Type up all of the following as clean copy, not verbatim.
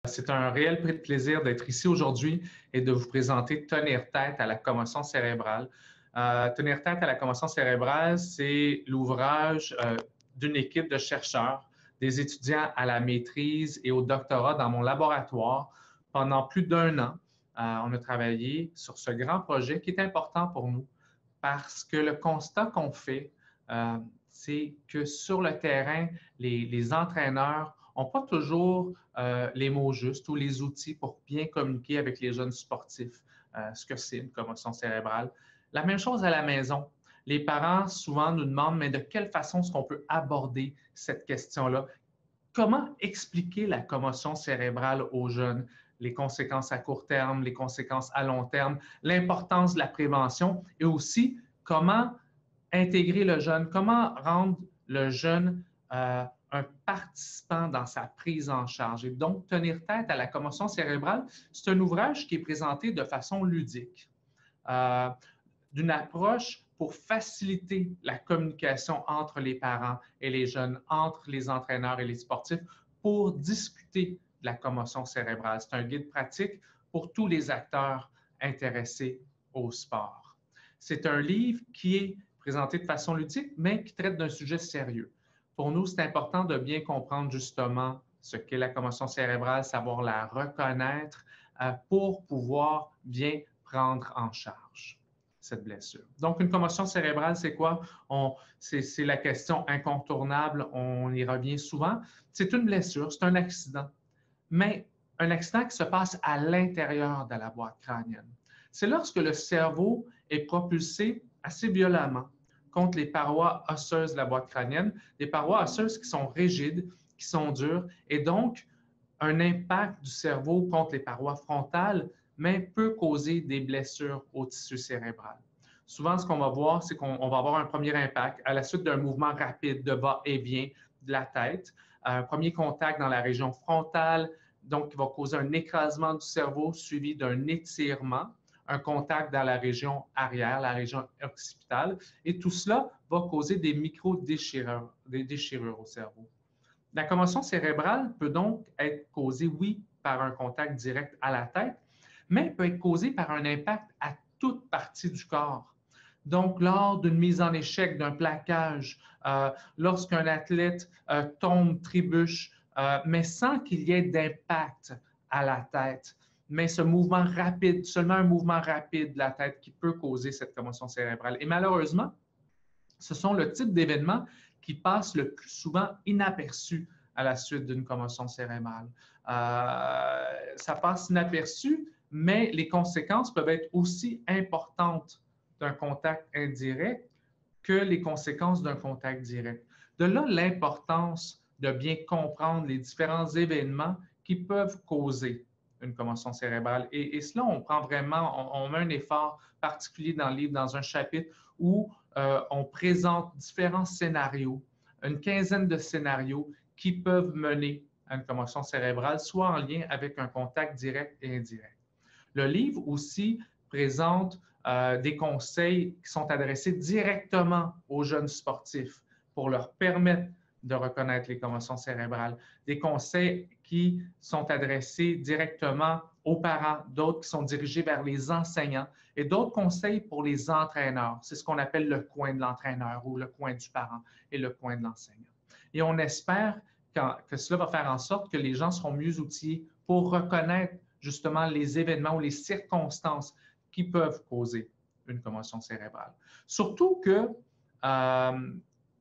C'est un réel plaisir d'être ici aujourd'hui et de vous présenter Tenir tête à la commotion cérébrale. Tenir tête à la commotion cérébrale, c'est l'ouvrage d'une équipe de chercheurs, des étudiants à la maîtrise et au doctorat dans mon laboratoire. Pendant plus d'1 an, on a travaillé sur ce grand projet qui est important pour nous parce que le constat qu'on fait, c'est que sur le terrain, les entraîneurs n'ont pas toujours les mots justes ou les outils pour bien communiquer avec les jeunes sportifs, ce que c'est une commotion cérébrale. La même chose à la maison. Les parents souvent nous demandent, mais de quelle façon est-ce qu'on peut aborder cette question-là? Comment expliquer la commotion cérébrale aux jeunes? Les conséquences à court terme, les conséquences à long terme, l'importance de la prévention et aussi comment intégrer le jeune, comment rendre le jeune un participant dans sa prise en charge. Et donc, Tenir tête à la commotion cérébrale, c'est un ouvrage qui est présenté de façon ludique, d'une approche pour faciliter la communication entre les parents et les jeunes, entre les entraîneurs et les sportifs, pour discuter de la commotion cérébrale. C'est un guide pratique pour tous les acteurs intéressés au sport. C'est un livre qui est présenté de façon ludique, mais qui traite d'un sujet sérieux. Pour nous, c'est important de bien comprendre justement ce qu'est la commotion cérébrale, savoir la reconnaître pour pouvoir bien prendre en charge cette blessure. Donc, une commotion cérébrale, c'est quoi? C'est la question incontournable, on y revient souvent. C'est une blessure, c'est un accident, mais un accident qui se passe à l'intérieur de la boîte crânienne. C'est lorsque le cerveau est propulsé assez violemment contre les parois osseuses de la boîte crânienne, des parois osseuses qui sont rigides, qui sont dures, et donc un impact du cerveau contre les parois frontales, mais peut causer des blessures au tissu cérébral. Souvent, ce qu'on va voir, c'est qu'on va avoir un premier impact à la suite d'un mouvement rapide de va-et-vient de la tête, un premier contact dans la région frontale, donc qui va causer un écrasement du cerveau suivi d'un étirement, un contact dans la région arrière, la région occipitale, et tout cela va causer des micro-déchirures, des déchirures au cerveau. La commotion cérébrale peut donc être causée, oui, par un contact direct à la tête, mais peut être causée par un impact à toute partie du corps. Donc, lors d'une mise en échec, d'un plaquage, lorsqu'un athlète tombe, trébuche, mais sans qu'il y ait d'impact à la tête, mais ce mouvement rapide, seulement un mouvement rapide de la tête qui peut causer cette commotion cérébrale. Et malheureusement, ce sont le type d'événements qui passent le plus souvent inaperçus à la suite d'une commotion cérébrale. Ça passe inaperçu, mais les conséquences peuvent être aussi importantes d'un contact indirect que les conséquences d'un contact direct. De là, l'importance de bien comprendre les différents événements qui peuvent causer une commotion cérébrale. Et cela, on prend vraiment, on met un effort particulier dans le livre, dans un chapitre où on présente différents scénarios, une quinzaine de scénarios qui peuvent mener à une commotion cérébrale, soit en lien avec un contact direct et indirect. Le livre aussi présente des conseils qui sont adressés directement aux jeunes sportifs pour leur permettre de reconnaître les commotions cérébrales, des conseils qui sont adressés directement aux parents, d'autres qui sont dirigés vers les enseignants et d'autres conseils pour les entraîneurs. C'est ce qu'on appelle le coin de l'entraîneur ou le coin du parent et le coin de l'enseignant. Et on espère que cela va faire en sorte que les gens seront mieux outillés pour reconnaître justement les événements ou les circonstances qui peuvent causer une commotion cérébrale. Surtout que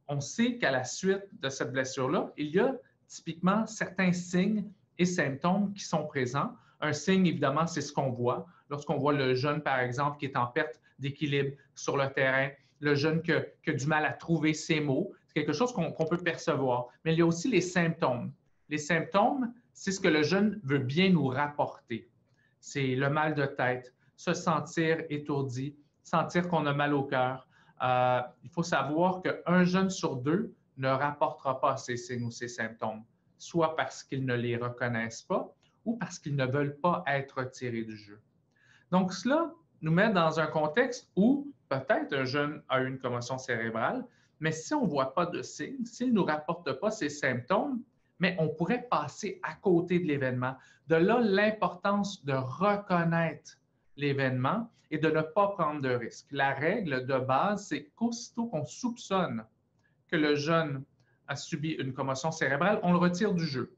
on sait qu'à la suite de cette blessure-là, il y a typiquement certains signes et symptômes qui sont présents. Un signe, évidemment, c'est ce qu'on voit. Lorsqu'on voit le jeune, par exemple, qui est en perte d'équilibre sur le terrain, le jeune qui a du mal à trouver ses mots, c'est quelque chose qu'on peut percevoir. Mais il y a aussi les symptômes. Les symptômes, c'est ce que le jeune veut bien nous rapporter. C'est le mal de tête, se sentir étourdi, sentir qu'on a mal au cœur. Il faut savoir qu'un jeune sur deux ne rapportera pas ces signes ou ces symptômes, soit parce qu'ils ne les reconnaissent pas ou parce qu'ils ne veulent pas être retirés du jeu. Donc, cela nous met dans un contexte où peut-être un jeune a eu une commotion cérébrale, mais si on ne voit pas de signes, s'il ne nous rapporte pas ces symptômes, mais on pourrait passer à côté de l'événement. De là, l'importance de reconnaître l'événement et de ne pas prendre de risques. La règle de base, c'est qu'aussitôt qu'on soupçonne que le jeune a subi une commotion cérébrale, on le retire du jeu.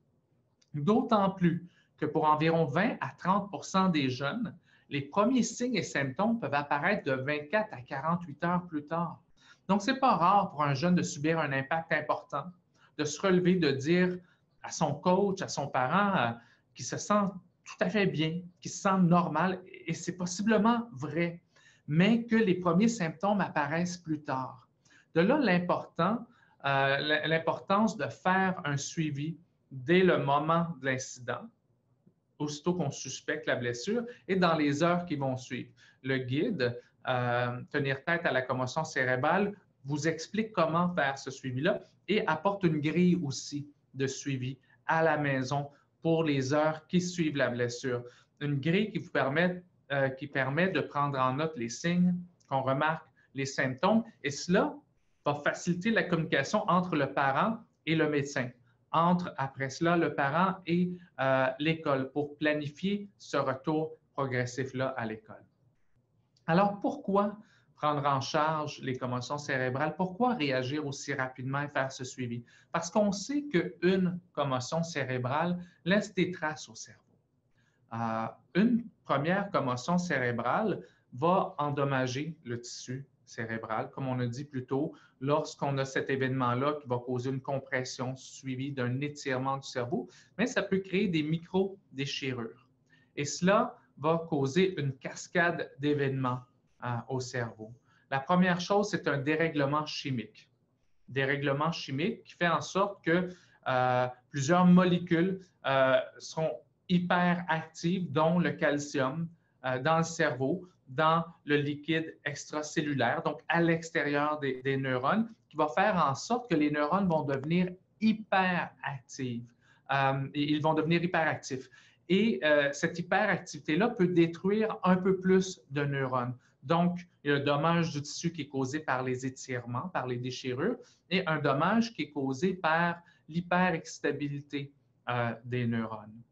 D'autant plus que pour environ 20 à 30 des jeunes, les premiers signes et symptômes peuvent apparaître de 24 à 48 heures plus tard. Donc, ce n'est pas rare pour un jeune de subir un impact important, de se relever, de dire à son coach, à son parent, qu'il se sent tout à fait bien, qu'il se sent normal, et c'est possiblement vrai, mais que les premiers symptômes apparaissent plus tard. De là, l'importance de faire un suivi dès le moment de l'incident, aussitôt qu'on suspecte la blessure, et dans les heures qui vont suivre. Le guide, Tenir tête à la commotion cérébrale, vous explique comment faire ce suivi-là et apporte une grille aussi de suivi à la maison pour les heures qui suivent la blessure. Une grille qui permet de prendre en note les signes qu'on remarque, les symptômes, et cela va faciliter la communication entre le parent et le médecin, entre, après cela, le parent et l'école pour planifier ce retour progressif-là à l'école. Alors, pourquoi prendre en charge les commotions cérébrales? Pourquoi réagir aussi rapidement et faire ce suivi? Parce qu'on sait qu'une commotion cérébrale laisse des traces au cerveau. Une première commotion cérébrale va endommager le tissu cérébral, comme on a dit plus tôt, lorsqu'on a cet événement-là qui va causer une compression suivie d'un étirement du cerveau, mais ça peut créer des micro-déchirures. Et cela va causer une cascade d'événements au cerveau. La première chose, c'est un dérèglement chimique. Dérèglement chimique qui fait en sorte que plusieurs molécules seront hyperactives, dont le calcium, dans le cerveau, dans le liquide extracellulaire, donc à l'extérieur des neurones, qui va faire en sorte que les neurones vont devenir hyperactifs. Ils vont devenir hyperactifs. Et cette hyperactivité-là peut détruire un peu plus de neurones. Donc, il y a un dommage du tissu qui est causé par les étirements, par les déchirures, et un dommage qui est causé par l'hyperexcitabilité des neurones.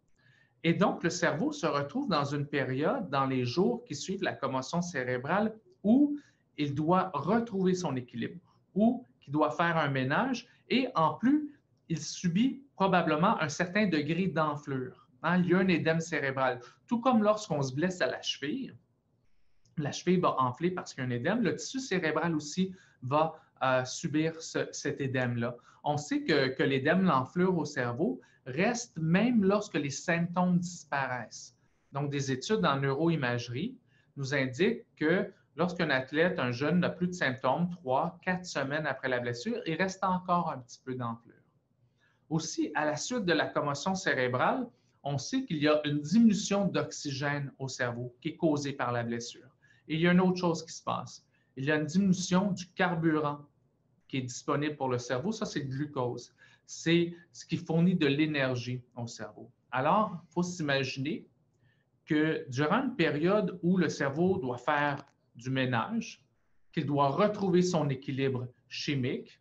Et donc, le cerveau se retrouve dans une période, dans les jours qui suivent la commotion cérébrale, où il doit retrouver son équilibre, où il doit faire un ménage, et en plus, il subit probablement un certain degré d'enflure. Il y a un édème cérébral. Tout comme lorsqu'on se blesse à la cheville va enfler parce qu'il y a un édème, le tissu cérébral aussi va subir cet édème-là. On sait que l'édème, l'enflure au cerveau, reste même lorsque les symptômes disparaissent. Donc, des études en neuroimagerie nous indiquent que lorsqu'un athlète, un jeune, n'a plus de symptômes, 3-4 semaines après la blessure, il reste encore un petit peu d'enflure. Aussi, à la suite de la commotion cérébrale, on sait qu'il y a une diminution d'oxygène au cerveau qui est causée par la blessure. Et il y a une autre chose qui se passe. Il y a une diminution du carburant qui est disponible pour le cerveau. Ça, c'est le glucose. C'est ce qui fournit de l'énergie au cerveau. Alors, il faut s'imaginer que durant une période où le cerveau doit faire du ménage, qu'il doit retrouver son équilibre chimique,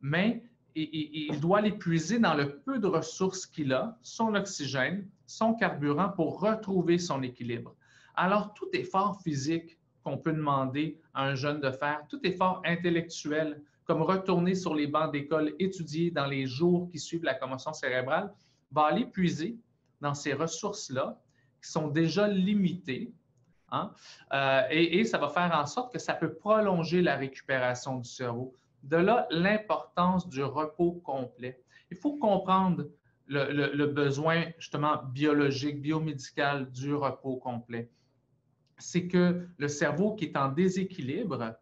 mais il doit l'épuiser dans le peu de ressources qu'il a, son oxygène, son carburant pour retrouver son équilibre. Alors, tout effort physique qu'on peut demander à un jeune de faire, tout effort intellectuel, comme retourner sur les bancs d'école, étudier dans les jours qui suivent la commotion cérébrale, va aller puiser dans ces ressources-là qui sont déjà limitées. Et ça va faire en sorte que ça peut prolonger la récupération du cerveau. De là, l'importance du repos complet. Il faut comprendre le besoin justement biologique, biomédical du repos complet. C'est que le cerveau qui est en déséquilibre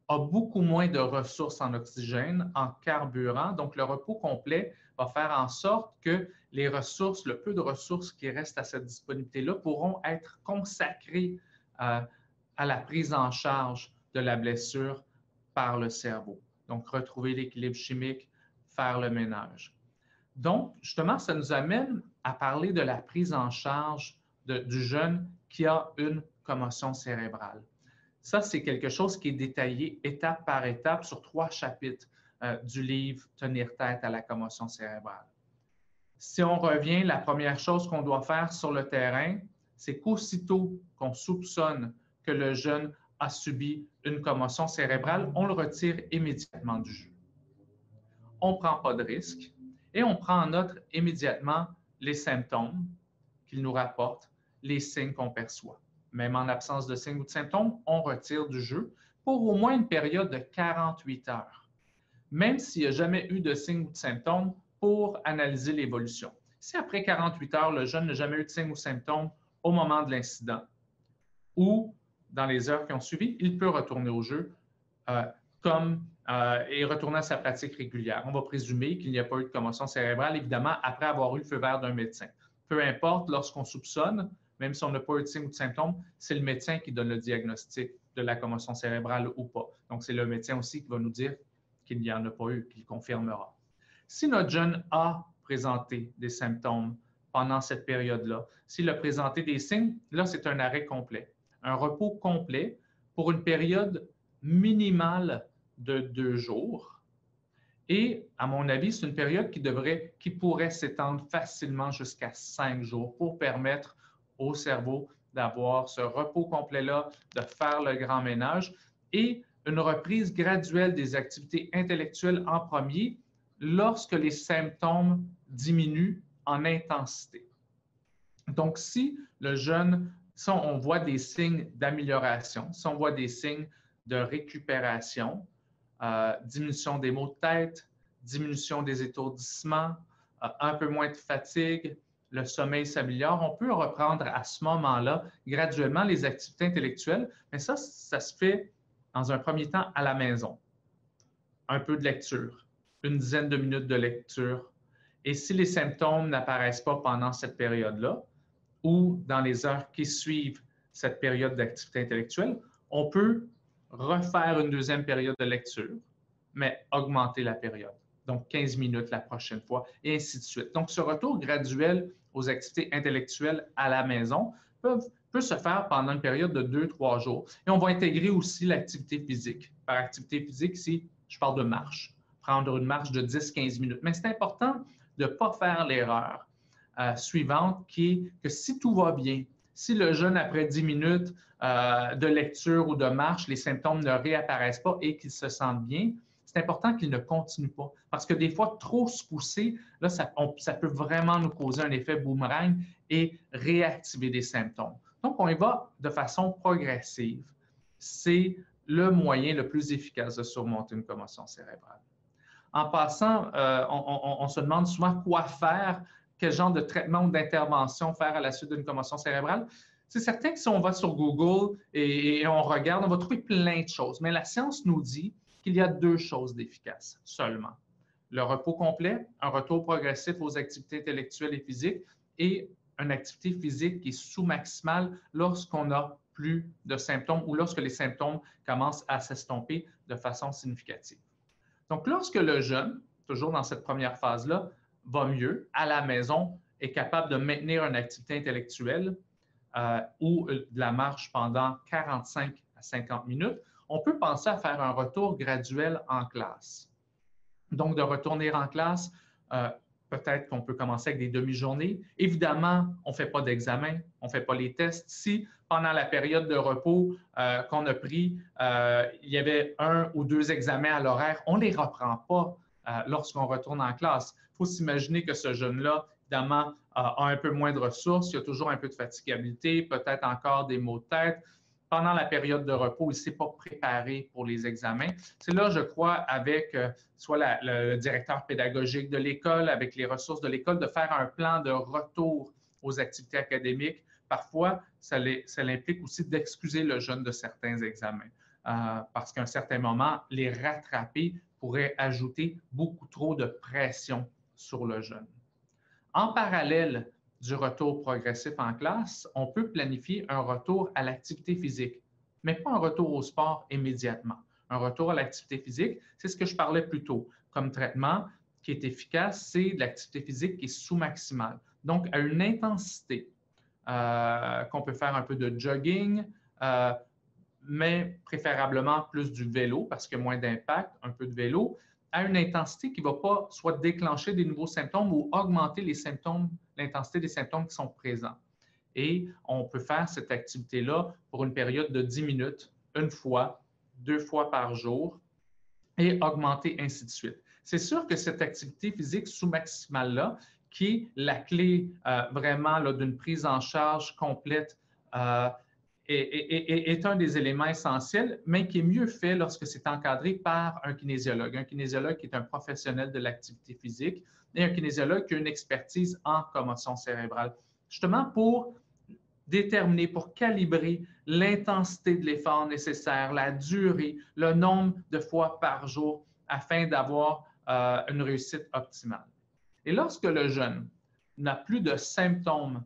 a beaucoup moins de ressources en oxygène, en carburant. Donc, le repos complet va faire en sorte que les ressources, le peu de ressources qui restent à cette disponibilité-là pourront être consacrées à la prise en charge de la blessure par le cerveau. Donc, retrouver l'équilibre chimique, faire le ménage. Donc, justement, ça nous amène à parler de la prise en charge du jeune qui a une commotion cérébrale. Ça, c'est quelque chose qui est détaillé étape par étape sur 3 chapitres du livre Tenir tête à la commotion cérébrale. Si on revient, la première chose qu'on doit faire sur le terrain, c'est qu'aussitôt qu'on soupçonne que le jeune a subi une commotion cérébrale, on le retire immédiatement du jeu. On ne prend pas de risque et on prend en note immédiatement les symptômes qu'il nous rapporte, les signes qu'on perçoit. Même en absence de signes ou de symptômes, on retire du jeu pour au moins une période de 48 heures, même s'il n'y a jamais eu de signes ou de symptômes, pour analyser l'évolution. Si après 48 heures, le jeune n'a jamais eu de signes ou symptômes au moment de l'incident ou dans les heures qui ont suivi, il peut retourner au jeu et retourner à sa pratique régulière. On va présumer qu'il n'y a pas eu de commotion cérébrale, évidemment, après avoir eu le feu vert d'un médecin. Peu importe, lorsqu'on soupçonne, même si on n'a pas eu de signes ou de symptômes, c'est le médecin qui donne le diagnostic de la commotion cérébrale ou pas. Donc, c'est le médecin aussi qui va nous dire qu'il n'y en a pas eu, qu'il confirmera. Si notre jeune a présenté des symptômes pendant cette période-là, s'il a présenté des signes, là, c'est un arrêt complet, un repos complet pour une période minimale de 2 jours. Et, à mon avis, c'est une période qui pourrait s'étendre facilement jusqu'à 5 jours pour permettre au cerveau d'avoir ce repos complet-là, de faire le grand ménage et une reprise graduelle des activités intellectuelles en premier lorsque les symptômes diminuent en intensité. Donc, si le jeune, si on voit des signes d'amélioration, si on voit des signes de récupération, diminution des maux de tête, diminution des étourdissements, un peu moins de fatigue, le sommeil s'améliore, on peut reprendre à ce moment-là graduellement les activités intellectuelles, mais ça se fait dans un premier temps à la maison. Un peu de lecture, une dizaine de minutes de lecture. Et si les symptômes n'apparaissent pas pendant cette période-là ou dans les heures qui suivent cette période d'activité intellectuelle, on peut refaire une deuxième période de lecture, mais augmenter la période. Donc, 15 minutes la prochaine fois, et ainsi de suite. Donc, ce retour graduel aux activités intellectuelles à la maison peut se faire pendant une période de 2-3 jours. Et on va intégrer aussi l'activité physique. Par activité physique, ici, je parle de marche. Prendre une marche de 10-15 minutes. Mais c'est important de ne pas faire l'erreur suivante qui est que si tout va bien, si le jeune, après 10 minutes de lecture ou de marche, les symptômes ne réapparaissent pas et qu'il se sente bien, c'est important qu'il ne continue pas. Parce que des fois, trop se pousser, là, ça peut vraiment nous causer un effet boomerang et réactiver des symptômes. Donc, on y va de façon progressive. C'est le moyen le plus efficace de surmonter une commotion cérébrale. En passant, on se demande souvent quoi faire, quel genre de traitement ou d'intervention faire à la suite d'une commotion cérébrale. C'est certain que si on va sur Google et on regarde, on va trouver plein de choses. Mais la science nous dit qu'il y a 2 choses d'efficaces seulement. Le repos complet, un retour progressif aux activités intellectuelles et physiques et une activité physique qui est sous-maximale lorsqu'on n'a plus de symptômes ou lorsque les symptômes commencent à s'estomper de façon significative. Donc, lorsque le jeune, toujours dans cette première phase-là, va mieux, à la maison, est capable de maintenir une activité intellectuelle ou de la marche pendant 45 à 50 minutes, on peut penser à faire un retour graduel en classe. Donc, de retourner en classe, peut-être qu'on peut commencer avec des demi-journées. Évidemment, on ne fait pas d'examen, on ne fait pas les tests. Si pendant la période de repos qu'on a pris, il y avait 1 ou 2 examens à l'horaire, on ne les reprend pas lorsqu'on retourne en classe. Il faut s'imaginer que ce jeune-là, évidemment, a un peu moins de ressources, il y a toujours un peu de fatigabilité, peut-être encore des maux de tête. Pendant la période de repos, il ne s'est pas préparé pour les examens. C'est là, je crois, avec soit le directeur pédagogique de l'école, avec les ressources de l'école, de faire un plan de retour aux activités académiques. Parfois, ça implique aussi d'excuser le jeune de certains examens, parce qu'à un certain moment, les rattraper pourrait ajouter beaucoup trop de pression sur le jeune. En parallèle du retour progressif en classe, on peut planifier un retour à l'activité physique, mais pas un retour au sport immédiatement. Un retour à l'activité physique, c'est ce que je parlais plus tôt. Comme traitement qui est efficace, c'est de l'activité physique qui est sous-maximale. Donc, à une intensité qu'on peut faire un peu de jogging, mais préférablement plus du vélo parce qu'il y a moins d'impact, un peu de vélo, à une intensité qui ne va pas soit déclencher des nouveaux symptômes ou augmenter les symptômes, l'intensité des symptômes qui sont présents. Et on peut faire cette activité-là pour une période de 10 minutes, une fois, 2 fois par jour, et augmenter ainsi de suite. C'est sûr que cette activité physique sous-maximale-là, qui est la clé vraiment d'une prise en charge complète, est un des éléments essentiels, mais qui est mieux fait lorsque c'est encadré par un kinésiologue. Un kinésiologue qui est un professionnel de l'activité physique et un kinésiologue qui a une expertise en commotion cérébrale. Justement pour déterminer, pour calibrer l'intensité de l'effort nécessaire, la durée, le nombre de fois par jour afin d'avoir une réussite optimale. Et lorsque le jeune n'a plus de symptômes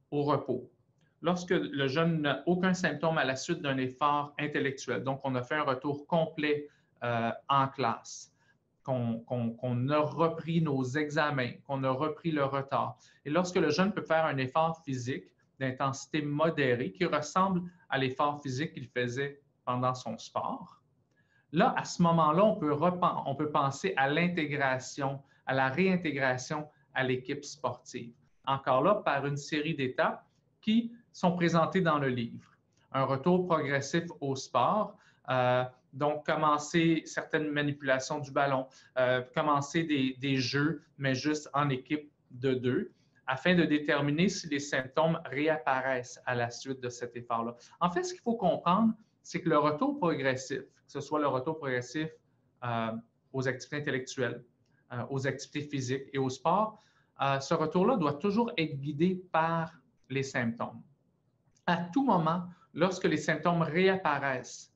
au repos, lorsque le jeune n'a aucun symptôme à la suite d'un effort intellectuel, donc on a fait un retour complet en classe, qu'on a repris nos examens, qu'on a repris le retard, et lorsque le jeune peut faire un effort physique d'intensité modérée qui ressemble à l'effort physique qu'il faisait pendant son sport, là, à ce moment-là, on peut penser à l'intégration, à la réintégration à l'équipe sportive. Encore là, par une série d'étapes qui sont présentées dans le livre. Un retour progressif au sport, donc commencer certaines manipulations du ballon, commencer des jeux, mais juste en équipe de 2, afin de déterminer si les symptômes réapparaissent à la suite de cet effort-là. En fait, ce qu'il faut comprendre, c'est que le retour progressif, que ce soit le retour progressif aux activités intellectuelles, aux activités physiques et au sport, ce retour-là doit toujours être guidé par les symptômes. À tout moment, lorsque les symptômes réapparaissent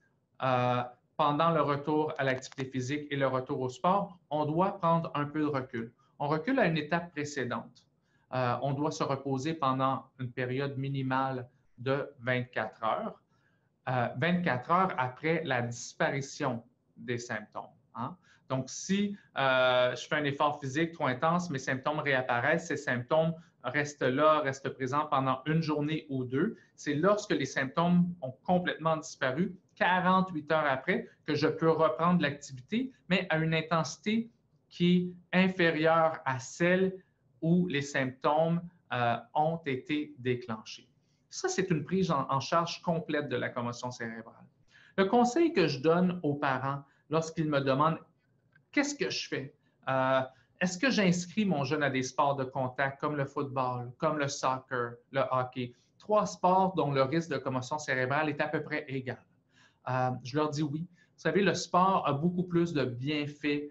pendant le retour à l'activité physique et le retour au sport, on doit prendre un peu de recul. On recule à une étape précédente. On doit se reposer pendant une période minimale de 24 heures. 24 heures après la disparition des symptômes. Hein? Donc, si je fais un effort physique trop intense, mes symptômes réapparaissent, ces symptômes restent là, restent présents pendant une journée ou 2. C'est lorsque les symptômes ont complètement disparu, 48 heures après, que je peux reprendre l'activité, mais à une intensité qui est inférieure à celle où les symptômes ont été déclenchés. Ça, c'est une prise en charge complète de la commotion cérébrale. Le conseil que je donne aux parents lorsqu'ils me demandent « Qu'est-ce que je fais? Est-ce que j'inscris mon jeune à des sports de contact comme le football, comme le soccer, le hockey? 3 sports dont le risque de commotion cérébrale est à peu près égal. » Je leur dis oui. Vous savez, le sport a beaucoup plus de bienfaits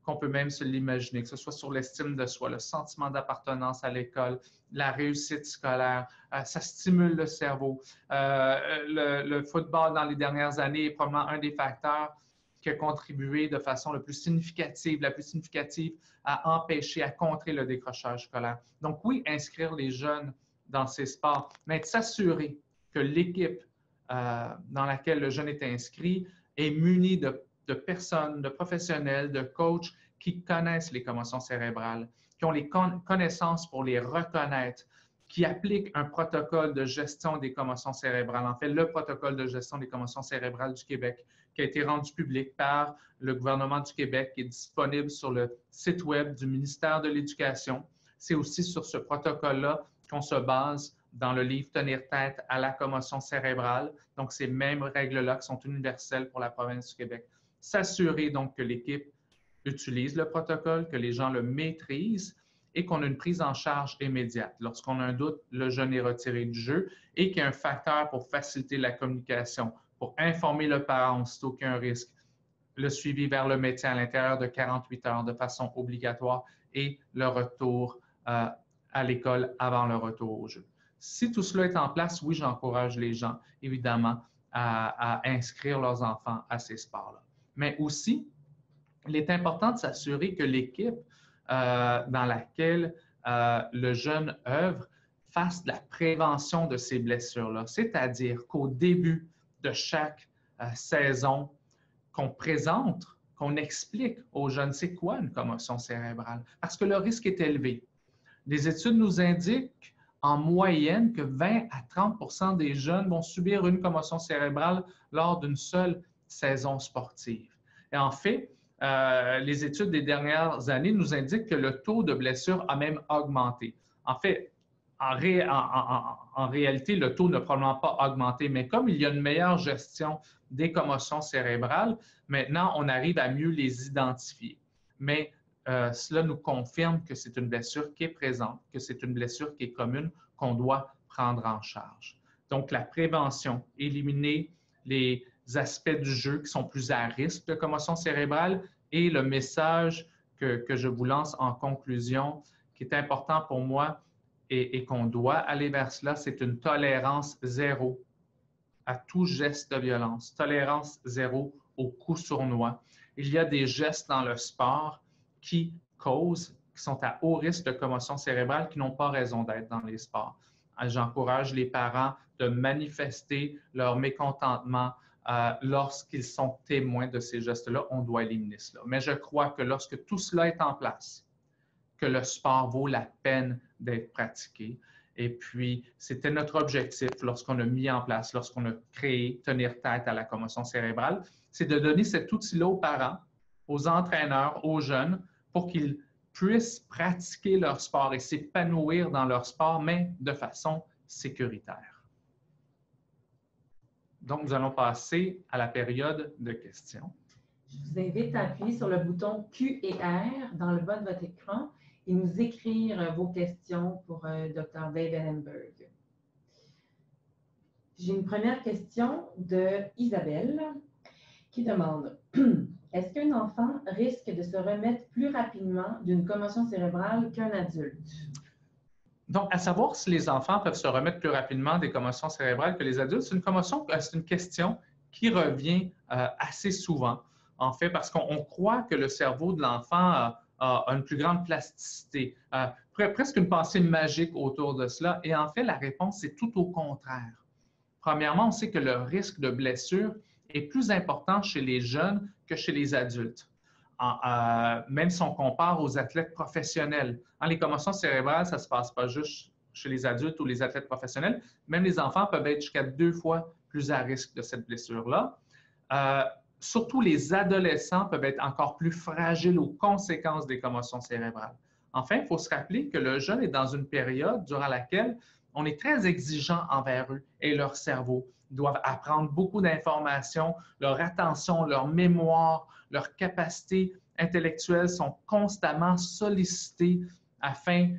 qu'on peut même se l'imaginer, que ce soit sur l'estime de soi, le sentiment d'appartenance à l'école, la réussite scolaire, ça stimule le cerveau. Le football, dans les dernières années, est probablement un des facteurs qui a contribué de façon la plus significative à empêcher, à contrer le décrochage scolaire. Donc oui, inscrire les jeunes dans ces sports, mais s'assurer que l'équipe dans laquelle le jeune est inscrit est munie de personnes, de professionnels, de coachs qui connaissent les commotions cérébrales, qui ont les connaissances pour les reconnaître, qui appliquent un protocole de gestion des commotions cérébrales. En fait, le protocole de gestion des commotions cérébrales du Québec, qui a été rendu public par le gouvernement du Québec, qui est disponible sur le site web du ministère de l'Éducation. C'est aussi sur ce protocole-là qu'on se base dans le livre « Tenir tête à la commotion cérébrale ». Donc, ces mêmes règles-là qui sont universelles pour la province du Québec. S'assurer donc que l'équipe utilise le protocole, que les gens le maîtrisent et qu'on a une prise en charge immédiate. Lorsqu'on a un doute, le jeune est retiré du jeu et qu'il y a un facteur pour faciliter la communication, pour informer le parent aussitôt qu'il y a un risque, le suivi vers le médecin à l'intérieur de 48 heures de façon obligatoire et le retour à l'école avant le retour au jeu. Si tout cela est en place, oui, j'encourage les gens, évidemment, à inscrire leurs enfants à ces sports-là. Mais aussi, il est important de s'assurer que l'équipe dans laquelle le jeune œuvre fasse de la prévention de ces blessures-là. C'est-à-dire qu'au début de chaque saison, qu'on présente, qu'on explique aux jeunes c'est quoi une commotion cérébrale, parce que le risque est élevé. Des études nous indiquent en moyenne que 20 à 30 des jeunes vont subir une commotion cérébrale lors d'une seule saison sportive. Et en fait, les études des dernières années nous indiquent que le taux de blessure a même augmenté. En fait, en réalité, le taux n'a probablement pas augmenté, mais comme il y a une meilleure gestion des commotions cérébrales, maintenant, on arrive à mieux les identifier. Mais cela nous confirme que c'est une blessure qui est présente, que c'est une blessure qui est commune, qu'on doit prendre en charge. Donc, la prévention, éliminer les aspects du jeu qui sont plus à risque de commotion cérébrale et le message que je vous lance en conclusion, qui est important pour moi et qu'on doit aller vers cela, c'est une tolérance zéro à tout geste de violence, tolérance zéro aux coups sournois. Il y a des gestes dans le sport qui sont à haut risque de commotion cérébrale, qui n'ont pas raison d'être dans les sports. J'encourage les parents de manifester leur mécontentement lorsqu'ils sont témoins de ces gestes-là. On doit éliminer cela. Mais je crois que lorsque tout cela est en place, que le sport vaut la peine d'être pratiqué. Et puis, c'était notre objectif lorsqu'on a mis en place, lorsqu'on a créé Tenir tête à la commotion cérébrale, c'est de donner cet outil-là aux parents, aux entraîneurs, aux jeunes, pour qu'ils puissent pratiquer leur sport et s'épanouir dans leur sport, mais de façon sécuritaire. Donc, nous allons passer à la période de questions. Je vous invite à appuyer sur le bouton Q et R dans le bas de votre écran et nous écrire vos questions pour Dr. Dave Ellenberg. J'ai une première question de Isabelle qui demande « Est-ce qu'un enfant risque de se remettre plus rapidement d'une commotion cérébrale qu'un adulte? » Donc, à savoir si les enfants peuvent se remettre plus rapidement des commotions cérébrales que les adultes, c'est une question qui revient assez souvent, en fait, parce qu'on croit que le cerveau de l'enfant a une plus grande plasticité, presque une pensée magique autour de cela. Et en fait, la réponse, c'est tout au contraire. Premièrement, on sait que le risque de blessure est plus important chez les jeunes que chez les adultes. Même si on compare aux athlètes professionnels. Les commotions cérébrales, ça ne se passe pas juste chez les adultes ou les athlètes professionnels. Même les enfants peuvent être jusqu'à 2 fois plus à risque de cette blessure-là. Surtout les adolescents peuvent être encore plus fragiles aux conséquences des commotions cérébrales. Enfin, il faut se rappeler que le jeune est dans une période durant laquelle on est très exigeant envers eux et leur cerveau. Ils doivent apprendre beaucoup d'informations, leur attention, leur mémoire, leurs capacités intellectuelles sont constamment sollicitées afin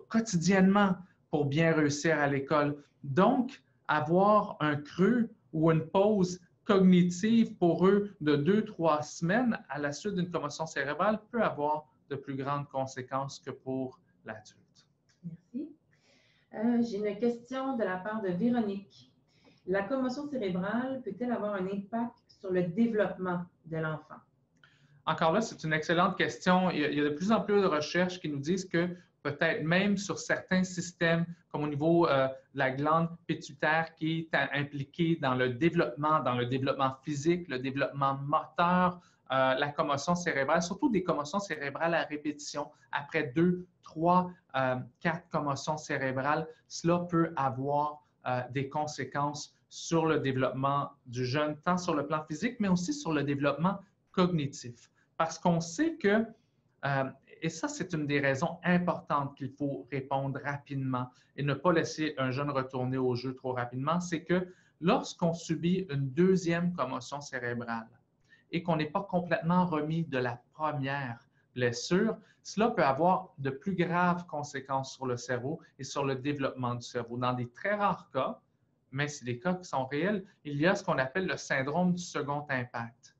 quotidiennement pour bien réussir à l'école. Donc, avoir un creux ou une pause cognitive pour eux de 2-3 semaines à la suite d'une commotion cérébrale peut avoir de plus grandes conséquences que pour l'adulte. Merci. J'ai une question de la part de Véronique. La commotion cérébrale peut-elle avoir un impact sur le développement de l'enfant? Encore là, c'est une excellente question. Il y a de plus en plus de recherches qui nous disent que peut-être même sur certains systèmes, comme au niveau de la glande pituitaire qui est impliquée dans le développement physique, le développement moteur, la commotion cérébrale, surtout des commotions cérébrales à répétition. Après 2, 3, 4 commotions cérébrales, cela peut avoir des conséquences sur le développement du jeune, tant sur le plan physique, mais aussi sur le développement cognitif. Parce qu'on sait que, et ça, c'est une des raisons importantes qu'il faut répondre rapidement et ne pas laisser un jeune retourner au jeu trop rapidement, c'est que lorsqu'on subit une deuxième commotion cérébrale et qu'on n'est pas complètement remis de la première blessure, cela peut avoir de plus graves conséquences sur le cerveau et sur le développement du cerveau. Dans des très rares cas, mais c'est des cas qui sont réels, il y a ce qu'on appelle le syndrome du second impact.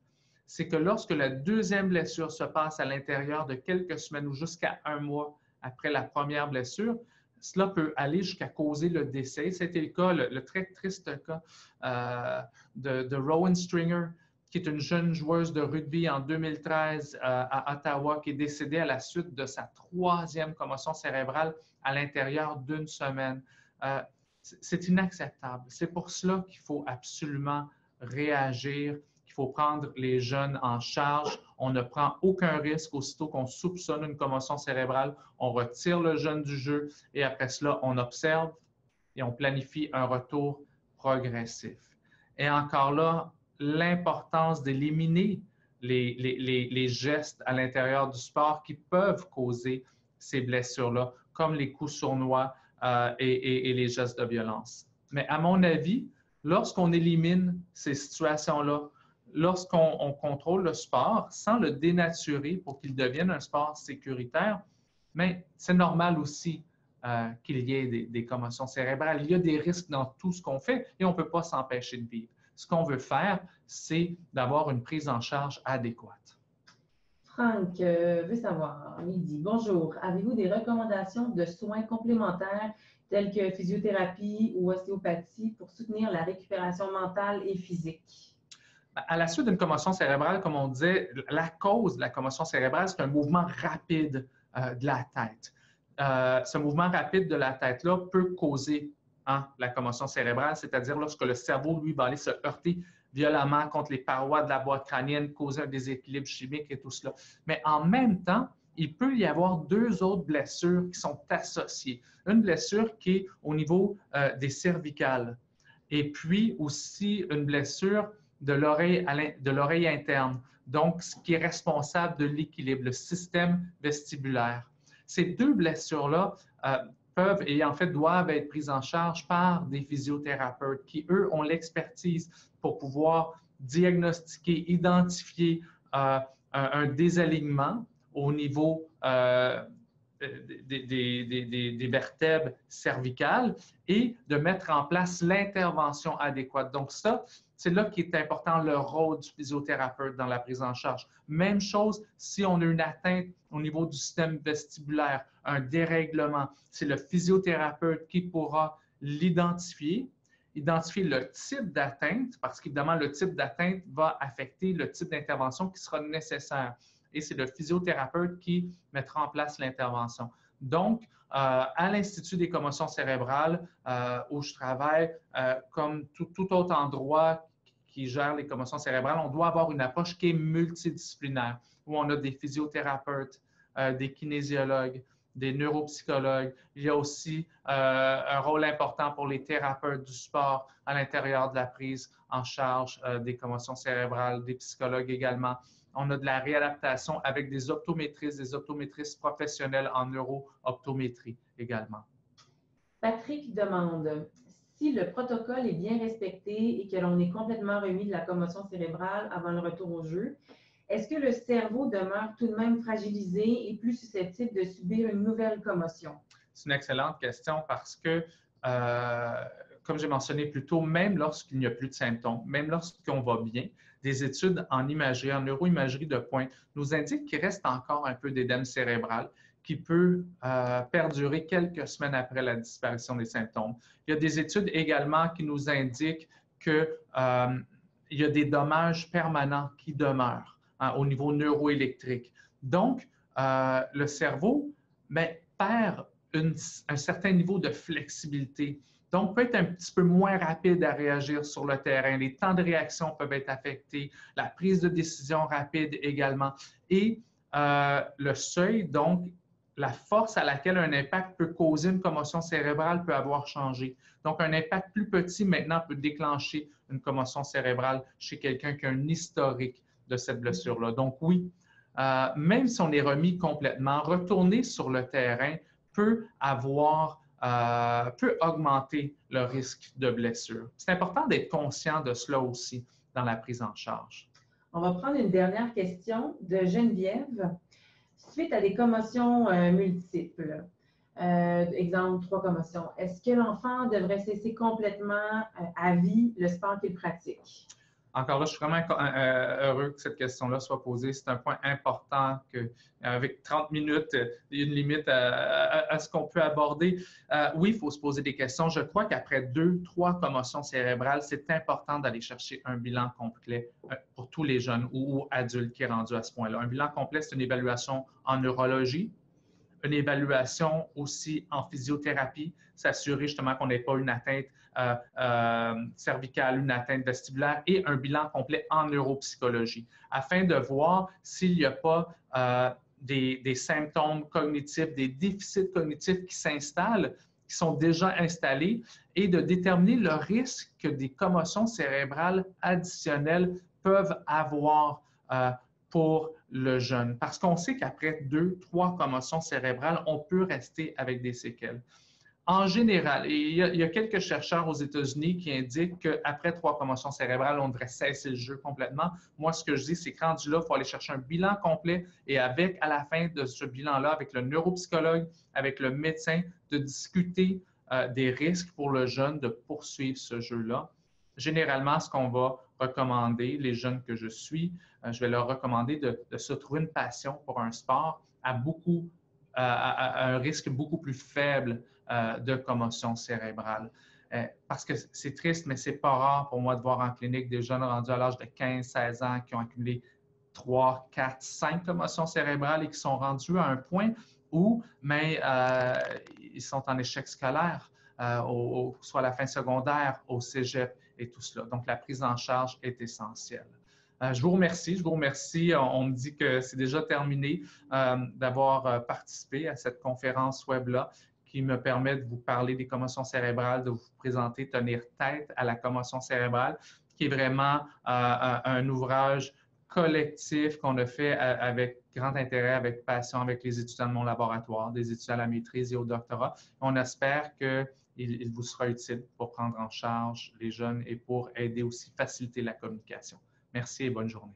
C'est que lorsque la deuxième blessure se passe à l'intérieur de quelques semaines ou jusqu'à 1 mois après la première blessure, cela peut aller jusqu'à causer le décès. C'était le cas, le très triste cas de Rowan Stringer, qui est une jeune joueuse de rugby en 2013 à Ottawa, qui est décédée à la suite de sa 3e commotion cérébrale à l'intérieur d'1 semaine. C'est inacceptable. C'est pour cela qu'il faut absolument réagir. Il faut prendre les jeunes en charge. On ne prend aucun risque aussitôt qu'on soupçonne une commotion cérébrale. On retire le jeune du jeu et après cela, on observe et on planifie un retour progressif. Et encore là, l'importance d'éliminer les gestes à l'intérieur du sport qui peuvent causer ces blessures-là, comme les coups sournois et les gestes de violence. Mais à mon avis, lorsqu'on élimine ces situations-là, lorsqu'on contrôle le sport sans le dénaturer pour qu'il devienne un sport sécuritaire, mais c'est normal aussi qu'il y ait des commotions cérébrales. Il y a des risques dans tout ce qu'on fait et on ne peut pas s'empêcher de vivre. Ce qu'on veut faire, c'est d'avoir une prise en charge adéquate. Franck veut savoir, il dit « Bonjour, avez-vous des recommandations de soins complémentaires tels que physiothérapie ou ostéopathie pour soutenir la récupération mentale et physique? » À la suite d'une commotion cérébrale, comme on disait, la cause de la commotion cérébrale, c'est un mouvement rapide de la tête. Ce mouvement rapide de la tête-là peut causer la commotion cérébrale, c'est-à-dire lorsque le cerveau, lui, va aller se heurter violemment contre les parois de la boîte crânienne, causer un déséquilibre chimique et tout cela. Mais en même temps, il peut y avoir deux autres blessures qui sont associées. Une blessure qui est au niveau des cervicales et puis aussi une blessure de l'oreille interne, donc ce qui est responsable de l'équilibre, le système vestibulaire. Ces deux blessures-là peuvent et en fait doivent être prises en charge par des physiothérapeutes qui, eux, ont l'expertise pour pouvoir diagnostiquer, identifier un désalignement au niveau des vertèbres cervicales et de mettre en place l'intervention adéquate. Donc ça, c'est là qu'est important le rôle du physiothérapeute dans la prise en charge. Même chose si on a une atteinte au niveau du système vestibulaire, un dérèglement. C'est le physiothérapeute qui pourra l'identifier, identifier le type d'atteinte, parce qu'évidemment, le type d'atteinte va affecter le type d'intervention qui sera nécessaire. Et c'est le physiothérapeute qui mettra en place l'intervention. Donc, à l'Institut des commotions cérébrales, où je travaille, comme tout autre endroit qui gère les commotions cérébrales, on doit avoir une approche qui est multidisciplinaire, où on a des physiothérapeutes, des kinésiologues, des neuropsychologues. Il y a aussi un rôle important pour les thérapeutes du sport à l'intérieur de la prise en charge des commotions cérébrales, des psychologues également. On a de la réadaptation avec des optométristes professionnels en neuro-optométrie également. Patrick demande si le protocole est bien respecté et que l'on est complètement remis de la commotion cérébrale avant le retour au jeu, est-ce que le cerveau demeure tout de même fragilisé et plus susceptible de subir une nouvelle commotion? C'est une excellente question parce que, comme j'ai mentionné plus tôt, même lorsqu'il n'y a plus de symptômes, même lorsqu'on va bien, des études en imagerie, en neuroimagerie de pointe, nous indiquent qu'il reste encore un peu d'édème cérébral qui peut perdurer quelques semaines après la disparition des symptômes. Il y a des études également qui nous indiquent qu'il y a des dommages permanents qui demeurent au niveau neuroélectrique. Donc, le cerveau perd un certain niveau de flexibilité. Donc, peut être un petit peu moins rapide à réagir sur le terrain. Les temps de réaction peuvent être affectés, la prise de décision rapide également. Et le seuil, donc, la force à laquelle un impact peut causer une commotion cérébrale peut avoir changé. Donc, un impact plus petit maintenant peut déclencher une commotion cérébrale chez quelqu'un qui a un historique de cette blessure-là. Donc, oui, même si on est remis complètement, retourner sur le terrain peut augmenter le risque de blessure. C'est important d'être conscient de cela aussi dans la prise en charge. On va prendre une dernière question de Geneviève. Suite à des commotions multiples, exemple 3 commotions, est-ce que l'enfant devrait cesser complètement à vie le sport qu'il pratique? Encore là, je suis vraiment heureux que cette question-là soit posée. C'est un point important qu'avec 30 minutes, il y a une limite à ce qu'on peut aborder. Oui, il faut se poser des questions. Je crois qu'après 2-3 commotions cérébrales, c'est important d'aller chercher un bilan complet pour tous les jeunes ou adultes qui est rendu à ce point-là. Un bilan complet, c'est une évaluation en neurologie, une évaluation aussi en physiothérapie, s'assurer justement qu'on n'ait pas une atteinte cervicale, une atteinte vestibulaire et un bilan complet en neuropsychologie, afin de voir s'il n'y a pas des symptômes cognitifs, des déficits cognitifs qui s'installent, qui sont déjà installés, et de déterminer le risque que des commotions cérébrales additionnelles peuvent avoir pour le jeune. Parce qu'on sait qu'après 2, 3 commotions cérébrales, on peut rester avec des séquelles. En général, et il y a quelques chercheurs aux États-Unis qui indiquent qu'après 3 commotions cérébrales, on devrait cesser le jeu complètement. Moi, ce que je dis, c'est que rendu là, il faut aller chercher un bilan complet et à la fin de ce bilan-là, avec le neuropsychologue, avec le médecin, de discuter des risques pour le jeune de poursuivre ce jeu-là. Généralement, ce qu'on va recommander, les jeunes que je suis, je vais leur recommander de se trouver une passion pour un sport à un risque beaucoup plus faible de commotion cérébrale. Parce que c'est triste, mais c'est pas rare pour moi de voir en clinique des jeunes rendus à l'âge de 15-16 ans qui ont accumulé 3, 4, 5 commotions cérébrales et qui sont rendus à un point où ils sont en échec scolaire, soit à la fin secondaire, au cégep et tout cela. Donc, la prise en charge est essentielle. Je vous remercie. On me dit que c'est déjà terminé d'avoir participé à cette conférence web-là qui me permet de vous parler des commotions cérébrales, de vous présenter Tenir tête à la commotion cérébrale, qui est vraiment un ouvrage collectif qu'on a fait avec grand intérêt, avec passion, avec les étudiants de mon laboratoire, des étudiants à la maîtrise et au doctorat. On espère qu'il vous sera utile pour prendre en charge les jeunes et pour aider aussi faciliter la communication. Merci et bonne journée.